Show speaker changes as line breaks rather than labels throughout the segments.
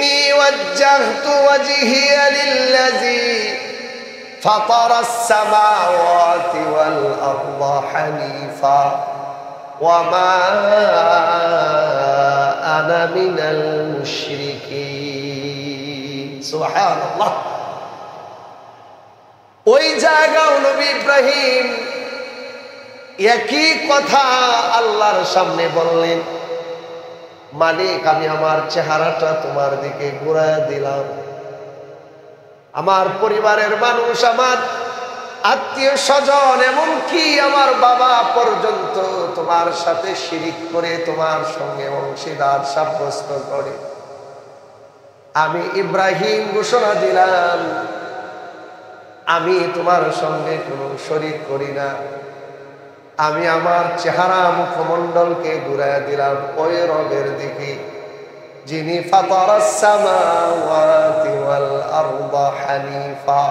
ইন্নী ওয়াজ্জাহতু ওয়াজহিয়া লিল্লাযী ফাতারাস সামাওয়াতি ওয়াল আরদা হানিফা ওয়া মা আনা মিনাল মুশরিকিন। সুবহানাল্লাহ। ওই জায়গায় নবী ইব্রাহিম একই কথা আল্লাহর সামনে বললেন, মালিক আমি আমার চেহারাটা তোমার দিকে ঘুরায় দিলাম, আমার পরিবারের মানুষ, আমার আত্মীয় স্বজন, এমনকি আমার বাবা পর্যন্ত তোমার সাথে শিরিক করে তোমার সঙ্গে অংশীদার সাব্যস্ত করে। আমি ইব্রাহিম ঘোষণা দিলাম আমি তোমার সঙ্গে কোনো শরিক করি না। আমি আমার চেহারা মুখমণ্ডলকে ঘুরাইয়া দিলাম ওই রবের দিকে যিনি ফাতারাস সামাওয়াতি ওয়াল আরদা হানিফা।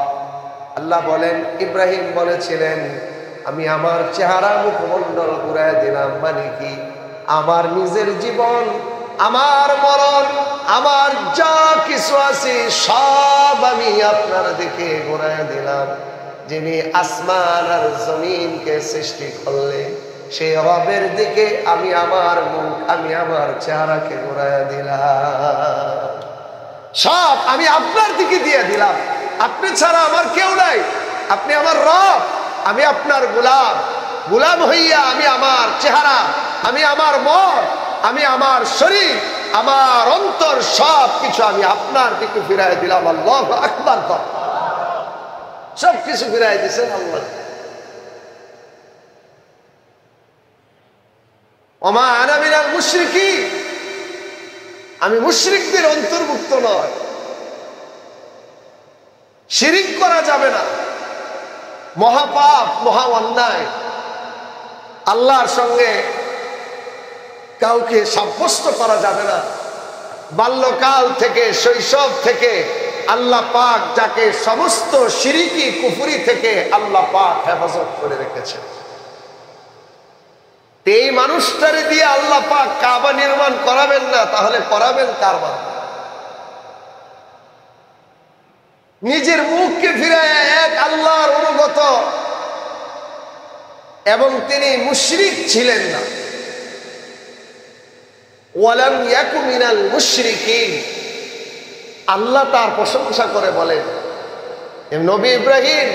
আল্লাহ বলেন, ইব্রাহিম বলেছিলেন আমি আমার চেহারা মুখমণ্ডল ঘুরাইয়া দিলাম, মানে কি আমার নিজের জীবন, আমার মরণ, আমার যা কিছু আছে সব আমি আপনার দিকে ঘুরাইয়া দিলাম। যিনি আসমান আর জমিনকে সৃষ্টি করলেন সেই রবের দিকে আমি আমার মুখ, আমি আমার চেহারাকে ঘুরাইয়া দিলাম। সব আমি আপনার দিকে দিয়ে দিলাম। আপনি ছাড়া আমার কেউ নাই, আপনি আমার রব, আমি আপনার গোলাম। গোলাম হইয়া আমি আমার চেহারা, আমি আমার মন, আমি আমার শরীর, আমার অন্তর সব কিছু আমি আপনার দিকে ফিরাই দিলাম। আল্লাহু আকবার। সব কিছু ফিরাই দিয়েছেন আল্লাহ। ওমা আনা মিনাল মুশরিকিন, আমি মুশরিকদের অন্তর্ভুক্ত নয়। শিরিক করা যাবে না, মহাপাপ, মহা অন্যায়। আল্লাহর সঙ্গে কাউকে সাব্যস্ত করা যাবে না। বাল্যকাল থেকে, শৈশব থেকে আল্লাহ পাক যাকে সমস্ত শিরিকি কুফরি থেকে আল্লাহ পাক হেফাজত করে রেখেছেন, এই মানুষটারে দিয়ে আল্লাহ পাক কাবা নির্মাণ করাবেন না, তাহলে করাবেন কার মাধ্যমে? নিজের মুখকে ফিরে এক আল্লাহর অনুগত, এবং তিনি মুশরিক ছিলেন না। ওয়ালাম ইয়াকু মিনাল মুশরিকিন। আল্লাহ তার প্রশংসা করে বলেন, নবী ইব্রাহিম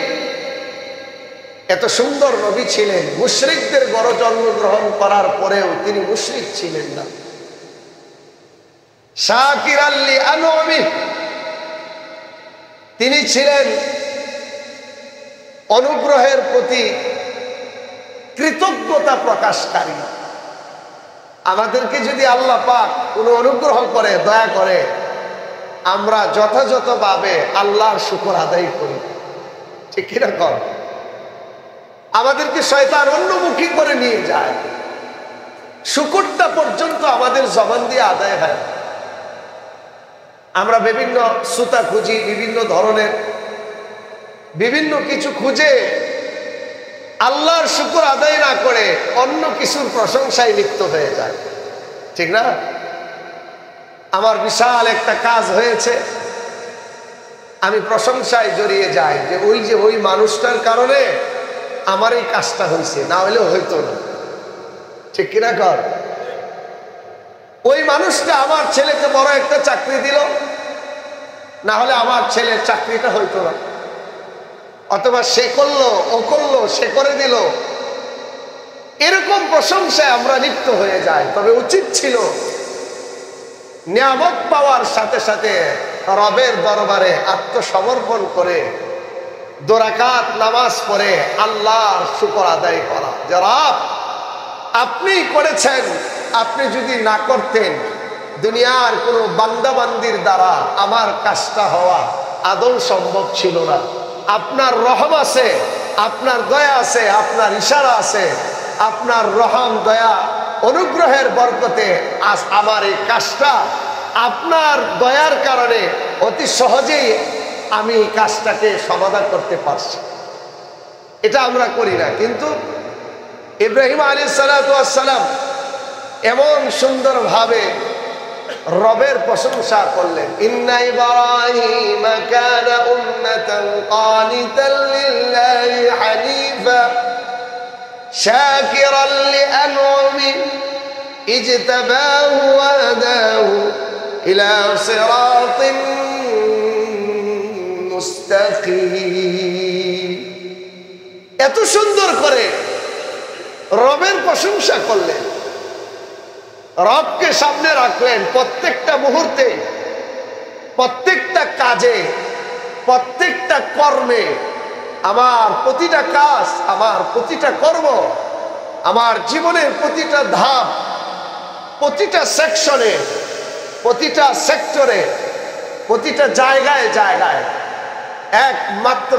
এত সুন্দর নবী ছিলেন, মুশরিকদের গড় জন্মগ্রহণ করার পরেও তিনি মুশরিক ছিলেন না। শাকিরাল লিআনউমি, তিনি ছিলেন অনুগ্রহের প্রতি কৃতজ্ঞতা প্রকাশকারী। আমাদেরকে যদি আল্লাহ পাক কোনো অনুগ্রহ করে, দয়া করে, আমরা যথাযথভাবে আল্লাহর শুকর আদায় করি, ঠিক কিরকম? আমাদেরকে শয়তান অন্যমুখী করে নিয়ে যায়, শুকরটা পর্যন্ত আমাদের জবান দিয়ে আদায় হয়। আমরা বিভিন্ন সুতা খুঁজি, বিভিন্ন ধরনের বিভিন্ন কিছু খুঁজে আল্লাহর শুকর আদায় না করে অন্য কিছুর প্রশংসায় লিপ্ত হয়ে যায়, ঠিক না? আমার বিশাল একটা কাজ হয়েছে, আমি প্রশংসায় জড়িয়ে যাই যে ওই মানুষটার কারণে আমার এই কাজটা হয়েছে, না হলেও হইতো না, ঠিক কিনা কর? ওই মানুষটা আমার ছেলেকে বড় একটা চাকরি দিল, না হলে আমার ছেলের চাকরিটা হইতো না। অথবা সে করলো, ও করলো, সে করে দিল, এরকম প্রশংসায় আমরা লিপ্ত হয়ে যাই। তবে উচিত ছিল নিয়ামত পাওয়ার সাথে সাথে রবের দরবারে আত্মসমর্পণ করে 2 রাকাত নামাজ পড়ে আল্লাহর শুকর আদায় করা, যে রব আপনি করেছেন, আপনি যদি না করতেন দুনিয়ার কোনো বান্দাবান্দির দ্বারা আমার কাজটা হওয়া আদৌ সম্ভব ছিল না। আপনার রহম আছে, আপনার দয়া আছে, আপনার ইশারা আছে, আপনার রহম, দয়া, অনুগ্রহের বরকতে আজ আমার এই কাজটা আপনার দয়ার কারণে অতি সহজেই আমি এই কাজটাকে সমাধান করতে পারছি। এটা আমরা করি না। কিন্তু ইব্রাহিম আলাইহিস সালাতু ওয়াস সালাম এমন সুন্দরভাবে রবের প্রশংসা করলেন। ইন্না ইব্রাহিমা কানা উম্মাতান কানিতান লিল্লাহি হানিফা শাকিরান লিআন'আমি ইজতাবাহু ওয়া হাদাহু ইলা সিরাতিন মুস্তাকিম। এত সুন্দর করে রবের প্রশংসা করলেন, রবকে সামনে রাখলেন প্রত্যেকটা মুহূর্তে, প্রত্যেকটা কাজে, প্রত্যেকটা কর্মে। আমার প্রতিটা কাজ, আমার প্রতিটা কর্ম, আমার জীবনের প্রতিটা ধাপ, প্রতিটা সেকশনে, প্রতিটা সেক্টরে, প্রতিটা জায়গায় জায়গায় একমাত্র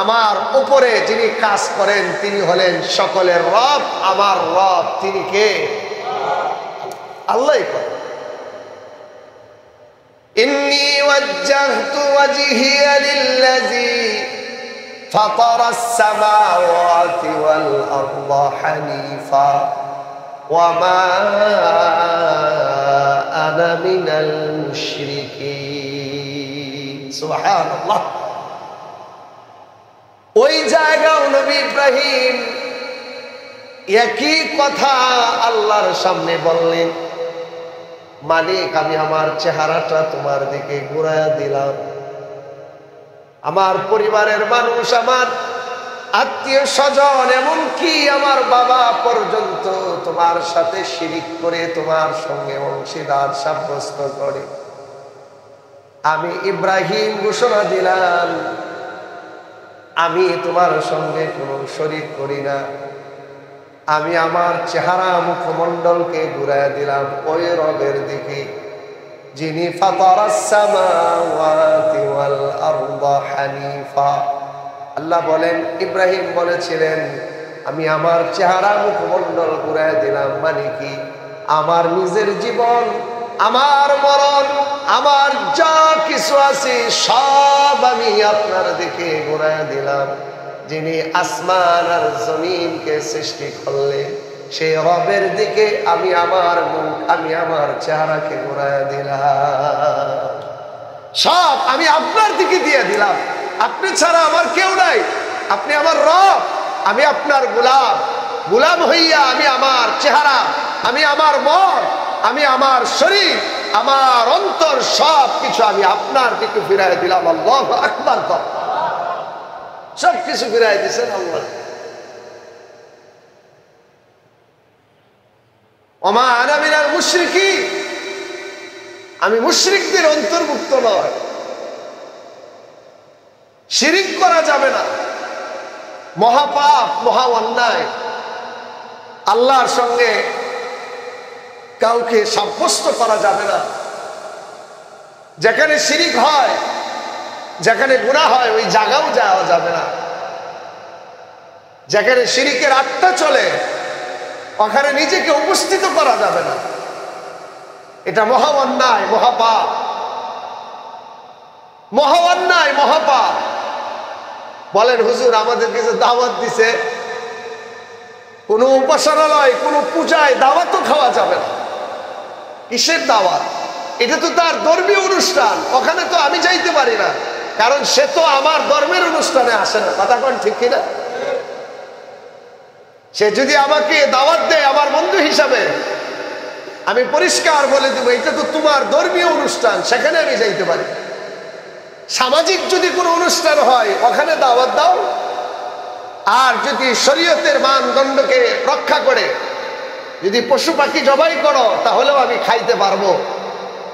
আমার উপরে যিনি কাজ করেন তিনি হলেন সকলের রব। আমার রব তিনি কে? আল্লাহই করেন। ইন্নী ওয়াজ্জাহতু ওয়াজহিয়া লিল্লাযী ফাতারাস সামাওয়াতি ওয়াল আরদা হানিফা ওয়া মা আনা মিনাল মুশরিকিন। সুবহানাল্লাহ। ওই জায়গাও নবী ইব্রাহিম একই কথা আল্লাহর সামনে বললেন, মালিক আমি আমার চেহারাটা তোমার দিকে ঘুরাইয়া দিলাম, আমার পরিবারের মানুষ, আমার আত্মীয় স্বজন, এমনকি আমার বাবা পর্যন্ত তোমার সাথে শিরিক করে তোমার সঙ্গে অংশীদার সাব্যস্ত করে। আমি ইব্রাহিম ঘোষণা দিলাম আমি তোমার সঙ্গে কোনো শরিক করি না। আমি আমার চেহারা মুখমণ্ডলকে ঘুরাইয়া দিলাম ওই রবের দিকে যিনি ফাতারাস সামাওয়াতি ওয়াল আরদা হানিফা। আল্লাহ বলেন, ইব্রাহিম বলেছিলেন আমি আমার চেহারা মুখমণ্ডল ঘুরাইয়া দিলাম, মানে কি আমার নিজের জীবন, আমার মরণ, আমার যা কিছু আছে সব আমি আপনার দিকে ঘুরাইয়া দিলাম। যিনি আসমান আর জমিনকে সৃষ্টি করলেন সেই রবের দিকে আমি আমার মুখ, আমি আমার চেহারাকে ঘুরাইয়া দিলাম। সব আমি আপনার দিকে দিয়ে দিলাম। আপনি ছাড়া আমার কেউ নাই, আপনি আমার রব, আমি আপনার গোলাম। গোলাম হইয়া আমি আমার চেহারা, আমি আমার মন, আমি আমার শরীর, আমার অন্তর সব কিছু আমি আপনার দিকে ফিরাই দিলাম। আল্লাহু আকবার। সব কিছু ফিরাই দিয়েছেন আল্লাহ। ওমা আনা মিনাল মুশরিকিন, আমি মুশরিকদের অন্তর্ভুক্ত নয়। শিরিক করা যাবে না, মহাপাপ, মহা অন্যায়। আল্লাহর সঙ্গে কাউকে সাব্যস্ত করা যাবে না। যেখানে শিরিক হয়, যেখানে গুনাহ হয় ওই জায়গাও যাওয়া যাবে না। যেখানে শিরিকের আত্মা চলে ওখানে নিজেকে উপস্থিত করা যাবে না। এটা মহা অন্যায়, মহাপাপ, মহা অন্যায়, মহাপাপ। বলেন হুজুর আমাদেরকে যে দাওয়াত দিছে, কোনো উপাসনালয়, কোনো পূজায় দাওয়াতও খাওয়া যাবে না। কিসের দাওয়াত? এটা তো তার ধর্মীয় অনুষ্ঠান, ওখানে তো আমি যাইতে পারি না, কারণ সে তো আমার ধর্মের অনুষ্ঠানে আসে না। কথা কোন ঠিক কিনা? সে যদি আমাকে দাওয়াত দেয় আমার বন্ধু হিসাবে, আমি পরিষ্কার বলে দেবো এটা তো তোমার ধর্মীয় অনুষ্ঠান, সেখানে আমি যাইতে পারি। সামাজিক যদি কোনো অনুষ্ঠান হয় ওখানে দাওয়াত দাও, আর যদি শরীয়তের মানদণ্ডকে রক্ষা করে যদি পশু পাখি জবাই করো তাহলেও আমি খাইতে পারবো।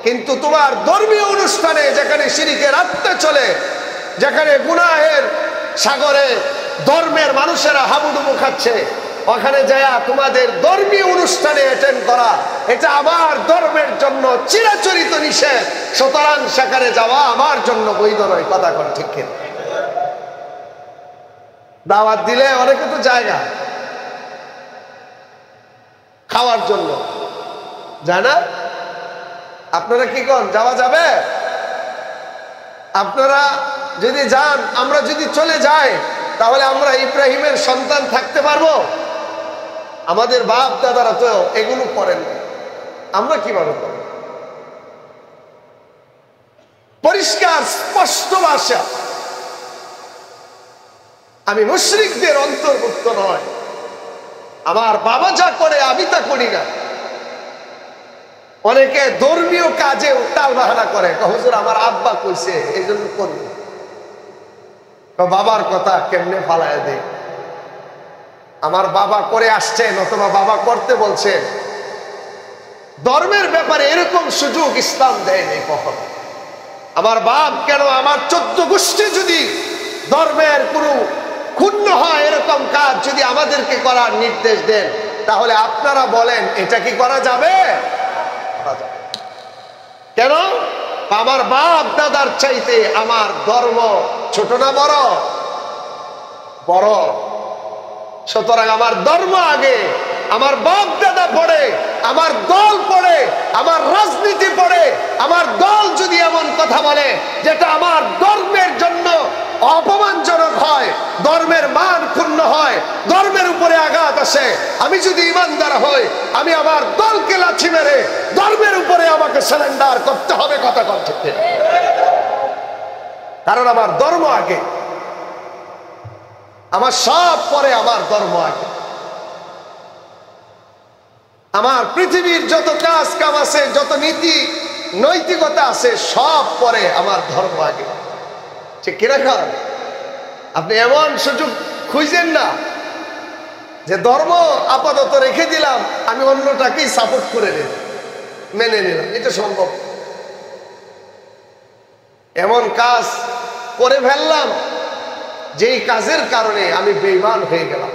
কিন্তু তোমার ধর্মীয় অনুষ্ঠানে যেখানে শিরিকের আত্মা চলে, যেখানে গুনাহের সাগরে ধর্মের মানুষেরা হাবুডুবু খাচ্ছে, ওখানে যায়া তোমাদের ধর্মীয় অনুষ্ঠানে অ্যাটেন্ড করা এটা আমার ধর্মের জন্য চিরাচরিত নিষেধ। সুতরাং সেখানে যাওয়া আমার জন্য বৈধ নয়। কথা কন ঠিক কিনা? দাওয়াত দিলে অনেকে তো জায়গা খাওয়ার জন্য যায় না। আপনারা কি কন, যাওয়া যাবে? আপনারা যদি যান, আমরা যদি চলে যাই, তাহলে আমরা ইব্রাহিমের সন্তান থাকতে পারবো? আমাদের বাপ দাদারা তো এগুলো করেন, আমরা কিভাবে করব? পরিষ্কার স্পষ্ট ভাষা, আমি মুশরিকদের অন্তর্ভুক্ত নয়। আমার বাবা যা করে আমি তা করি না। অনেকে ধর্মীয় কাজে উত্তাল বাহানা করে, হুজুর আমার আব্বা কইছে এই জন্য করব। বাবার কথা কেমনে ফালায় দেয়? আমার বাবা করে আসছেন অথবা বাবা করতে বলছেন। ধর্মের ব্যাপারে এরকম সুযোগ ইসলাম দেয়নি কখনো। আমার বাপ কেন, আমার 14 গোষ্ঠী যদি ধর্মের কোনো ক্ষুণ্ণ হয় এরকম কাজ যদি আমাদেরকে করার নির্দেশ দেন, তাহলে আপনারা বলেন এটা কি করা যাবে? কেন? আমার বাপ দাদার চাইতে আমার ধর্ম ছোট না বড়? বড়। সুতরাং আমার ধর্ম আগে। আমার বাপ দাদা পড়ে, আমার দল পড়ে, আমার রাজনীতি পড়ে। আমার দল যদি এমন কথা বলে যেটা আমার ধর্মের জন্য অপমানজনক হয়, ধর্মের মান ক্ষুণ্ণ হয়, ধর্মের উপরে আঘাত আসে, আমি যদি ইমানদার হই, আমি আমার দলকে লাথি মেরে ধর্মের উপরে আমাকে সারেন্ডার করতে হবে। কথা কথা, কারণ আমার ধর্ম আগে। আমার সব পরে, আমার ধর্ম আগে। আমার পৃথিবীর যত কাজ কাম আছে, যত নীতি নৈতিকতা আছে, সব পরে, আমার ধর্ম আগে। ঠিক কিনা খান? আপনি এমন সুযোগ খুঁজেন না যে ধর্ম আপাতত রেখে দিলাম, আমি অন্যটাকেই সাপোর্ট করে মেনে নিলাম। এটা সম্ভব। এমন কাজ করে ফেললাম যেই কাজের কারণে আমি বেঈমান হয়ে গেলাম,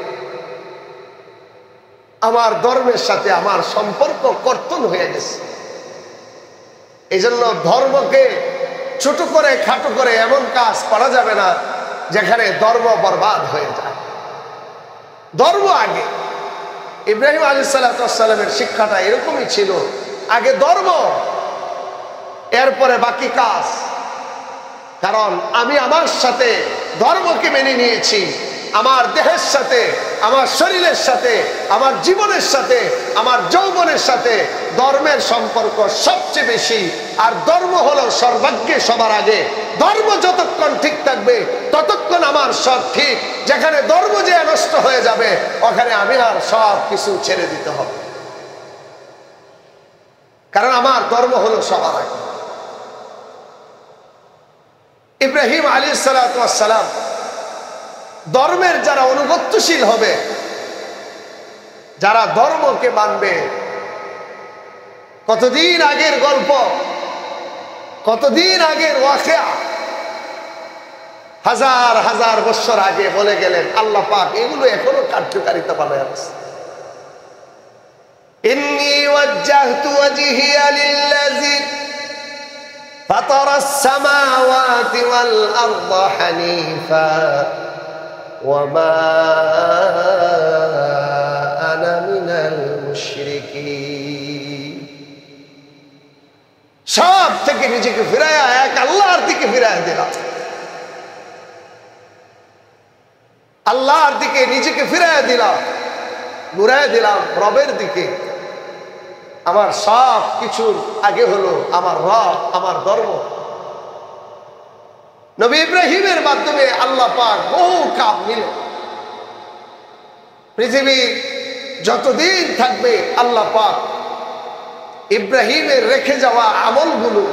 আমার ধর্মের সাথে আমার সম্পর্ক কর্তন হয়ে গেছে। এই জন্য ধর্মকে ছোট করে খাটো করে এমন কাজ করা যাবে না যেখানে ধর্ম বরবাদ হয়ে যায়। ধর্ম আগে। ইব্রাহিম আলাইহিস সালামের শিক্ষাটা এরকমই ছিল, আগে ধর্ম, এরপরে বাকি কাজ। কারণ আমি আমার সাথে ধর্মকে মেনে নিয়েছি, আমার দেহের সাথে, আমার শরীরের সাথে, আমার জীবনের সাথে, আমার যৌবনের সাথে ধর্মের সম্পর্ক সবচেয়ে বেশি। আর ধর্ম হলো সর্বাগ্যে, সবার আগে। ধর্ম যতক্ষণ ঠিক থাকবে ততক্ষণ আমার সব ঠিক। যেখানে ধর্ম যে নষ্ট হয়ে যাবে ওখানে আমি আর সব কিছু ছেড়ে দিতে হবে। কারণ আমার ধর্ম হলো সবার আগে। ইব্রাহিম আলাইহিস সালাম ধর্মের যারা অনুগত্যশীল হবে, যারা ধর্মকে মানবে, কতদিন আগের গল্প, কতদিন আগের ওয়াকিয়া, হাজার হাজার বছর আগে বলে গেলেন আল্লাহ পাক। এগুলো এখনো কার্যকারিতা বানায় আছে। ইন্নী ওয়াজ্জাহতু ওয়াজহিয়া লিল্লাযী ফাতারাস সামাওয়াতি ওয়াল আরদা হানিফা ওয়া মা আনা মিনাল মুশরিকিন। সব থেকে নিজেকে ফিরায়া এক আল্লাহর দিকে ফিরায়া দিলাম। আল্লাহর দিকে নিজেকে ফিরায়া দিলাম, ঘুরাইয়া দিলাম রবের দিকে। আমার সব কিছুর আগে হলো আমার রব, আমার ধর্ম। নবী ইব্রাহিমের মাধ্যমে আল্লাহ পাক বহু কাম নিল। পৃথিবী যতদিন থাকবে আল্লাহ পাক ইব্রাহিমের রেখে যাওয়া আমলগুলো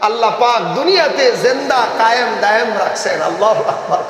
আল্লাহ পাক দুনিয়াতে জিন্দা কায়েম দায়েম রাখছেন। আল্লাহু আকবার।